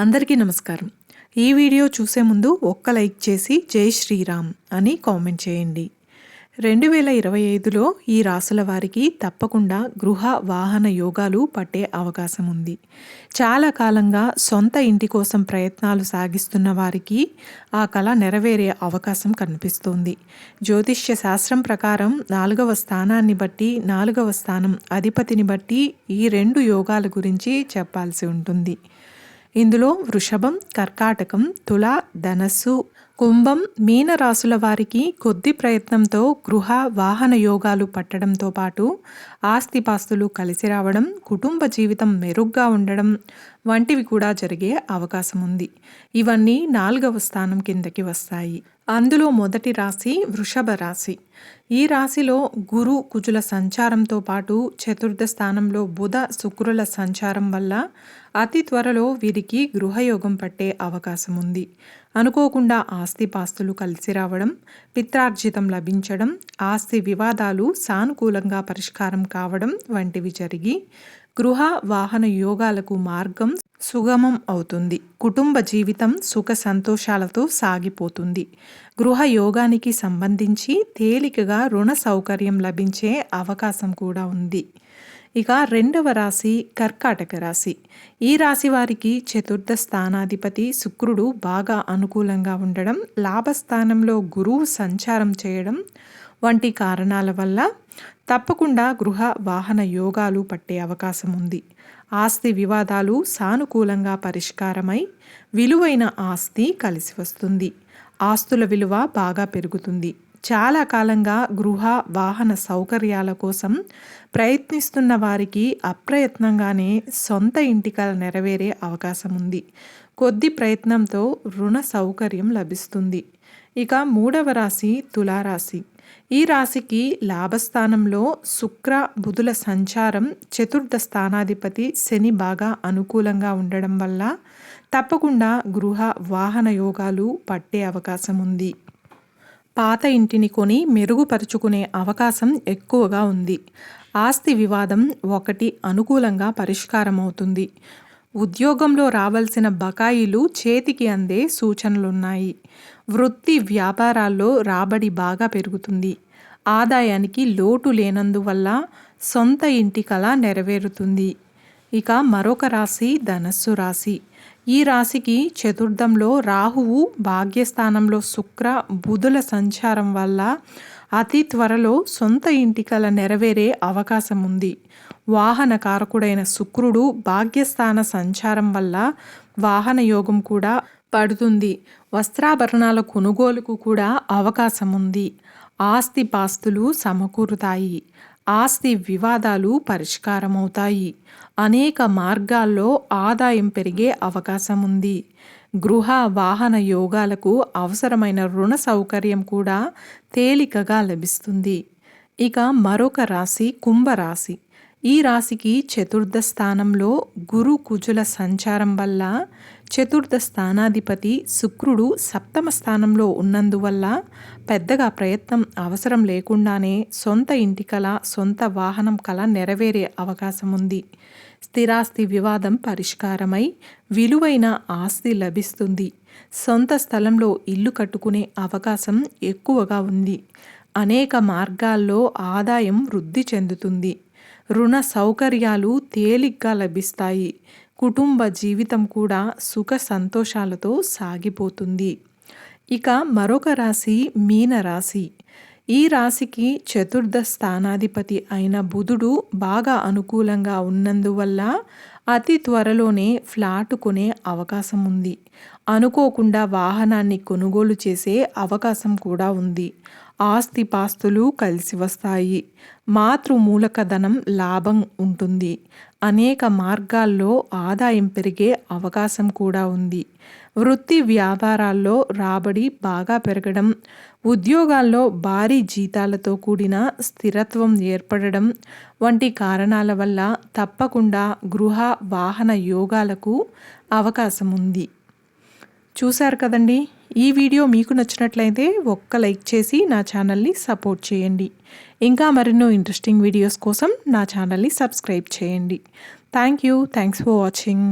అందరికీ నమస్కారం. ఈ వీడియో చూసే ముందు ఒక్క లైక్ చేసి జై శ్రీరామ్ అని కామెంట్ చేయండి. 2025లో ఈ రాసుల వారికి తప్పకుండా గృహ వాహన యోగాలు పట్టే అవకాశం ఉంది. చాలా కాలంగా సొంత ఇంటి కోసం ప్రయత్నాలు సాగిస్తున్న వారికి ఆ కల నెరవేరే అవకాశం కనిపిస్తోంది. జ్యోతిష్య శాస్త్రం ప్రకారం 4వ స్థానాన్ని బట్టి 4వ స్థానం అధిపతిని బట్టి ఈ 2 యోగాల గురించి చెప్పాల్సి ఉంటుంది. ఇందులో వృషభం, కర్కాటకం, తుల, ధనస్సు, కుంభం, మీన రాసుల వారికి కొద్ది ప్రయత్నంతో గృహ వాహన యోగాలు పట్టడంతో పాటు ఆస్తిపాస్తులు కలిసి రావడం, కుటుంబ జీవితం మెరుగ్గా ఉండడం వంటివి కూడా జరిగే అవకాశం ఉంది. ఇవన్నీ 4వ స్థానం కిందకి వస్తాయి. అందులో మొదటి రాశి వృషభ రాశి. ఈ రాశిలో గురు కుజుల సంచారంతో పాటు చతుర్థ స్థానంలో బుధ శుక్రుల సంచారం వల్ల అతి త్వరలో వీరికి గృహయోగం పట్టే అవకాశం ఉంది. అనుకోకుండా ఆస్తిపాస్తులు కలిసి రావడం, పిత్రార్జితం లభించడం, ఆస్తి వివాదాలు సానుకూలంగా పరిష్కారం కావడం వంటివి జరిగి గృహ వాహన యోగాలకు మార్గం సుగమం అవుతుంది. కుటుంబ జీవితం సుఖ సంతోషాలతో సాగిపోతుంది. గృహ యోగానికి సంబంధించి తేలికగా రుణ సౌకర్యం లభించే అవకాశం కూడా ఉంది. ఇక 2వ రాశి కర్కాటక రాశి. ఈ రాశి వారికి చతుర్థ స్థానాధిపతి శుక్రుడు బాగా అనుకూలంగా ఉండడం, లాభస్థానంలో గురువు సంచారం చేయడం వంటి కారణాల వల్ల తప్పకుండా గృహ వాహన యోగాలు పట్టే అవకాశం ఉంది. ఆస్తి వివాదాలు సానుకూలంగా పరిష్కారమై విలువైన ఆస్తి కలిసి వస్తుంది. ఆస్తుల విలువ బాగా పెరుగుతుంది. చాలా కాలంగా గృహ వాహన సౌకర్యాల కోసం ప్రయత్నిస్తున్న వారికి అప్రయత్నంగానే సొంత ఇంటి కల నెరవేరే అవకాశం ఉంది. కొద్ది ప్రయత్నంతో రుణ సౌకర్యం లభిస్తుంది. ఇక 3వ రాశి తులారాశి. ఈ రాశికి లాభస్థానంలో శుక్ర బుధుల సంచారం, చతుర్థ స్థానాధిపతి శని బాగా అనుకూలంగా ఉండడం వల్ల తప్పకుండా గృహ వాహన యోగాలు పట్టే అవకాశం ఉంది. పాత ఇంటిని కొని మెరుగుపరుచుకునే అవకాశం ఎక్కువగా ఉంది. ఆస్తి వివాదం ఒకటి అనుకూలంగా పరిష్కారమవుతుంది. ఉద్యోగంలో రావాల్సిన బకాయిలు చేతికి అందే సూచనలున్నాయి. వృత్తి వ్యాపారాల్లో రాబడి బాగా పెరుగుతుంది. ఆదాయానికి లోటు లేనందువల్ల సొంత ఇంటి కల నెరవేరుతుంది. ఇక మరొక రాశి ధనస్సు రాశి. ఈ రాశికి చతుర్థంలో రాహువు, భాగ్యస్థానంలో శుక్ర బుధుల సంచారం వల్ల అతి త్వరలో సొంత ఇంటి కల నెరవేరే అవకాశం ఉంది. వాహన కారకుడైన శుక్రుడు భాగ్యస్థాన సంచారం వల్ల వాహన యోగం కూడా పడుతుంది. వస్త్రాభరణాల కొనుగోలుకు కూడా అవకాశం ఉంది. ఆస్తిపాస్తులు సమకూరుతాయి. ఆస్తి వివాదాలు పరిష్కారమవుతాయి. అనేక మార్గాల్లో ఆదాయం పెరిగే అవకాశం ఉంది. గృహ వాహన యోగాలకు అవసరమైన రుణ సౌకర్యం కూడా తేలికగా లభిస్తుంది. ఇక మరొక రాశి కుంభరాశి. ఈ రాశికి చతుర్థ స్థానంలో గురు కుజుల సంచారం వల్ల చతుర్థ స్థానాధిపతి శుక్రుడు సప్తమ స్థానంలో ఉన్నందువల్ల పెద్దగా ప్రయత్నం అవసరం లేకుండానే సొంత ఇంటి కల, సొంత వాహనం కల నెరవేరే అవకాశం ఉంది. స్థిరాస్తి వివాదం పరిష్కారమై విలువైన ఆస్తి లభిస్తుంది. సొంత స్థలంలో ఇల్లు కట్టుకునే అవకాశం ఎక్కువగా ఉంది. అనేక మార్గాల్లో ఆదాయం వృద్ధి చెందుతుంది. రుణ సౌకర్యాలు తేలిగ్గా లభిస్తాయి. కుటుంబ జీవితం కూడా సుఖ సంతోషాలతో సాగిపోతుంది. ఇక మరొక రాశి మీన రాశి. ఈ రాశికి చతుర్థ స్థానాధిపతి అయిన బుధుడు బాగా అనుకూలంగా ఉన్నందువల్ల అతి త్వరలోనే ఫ్లాట్ కొనే అవకాశం ఉంది. అనుకోకుండా వాహనాన్ని కొనుగోలు చేసే అవకాశం కూడా ఉంది. ఆస్తిపాస్తులు కలిసి వస్తాయి. మాతృమూలక ధనం లాభం ఉంటుంది. అనేక మార్గాల్లో ఆదాయం పెరిగే అవకాశం కూడా ఉంది. వృత్తి వ్యాపారాల్లో రాబడి బాగా పెరగడం, ఉద్యోగాల్లో భారీ జీతాలతో కూడిన స్థిరత్వం ఏర్పడడం వంటి కారణాల వల్ల తప్పకుండా గృహ వాహన యోగాలకు అవకాశం ఉంది. చూశారు కదండి. ఈ వీడియో మీకు నచ్చినట్లయితే ఒక్క లైక్ చేసి నా ఛానల్ని సపోర్ట్ చేయండి. ఇంకా మరెన్నో ఇంట్రెస్టింగ్ వీడియోస్ కోసం నా ఛానల్ని సబ్స్క్రైబ్ చేయండి. Thanks for watching.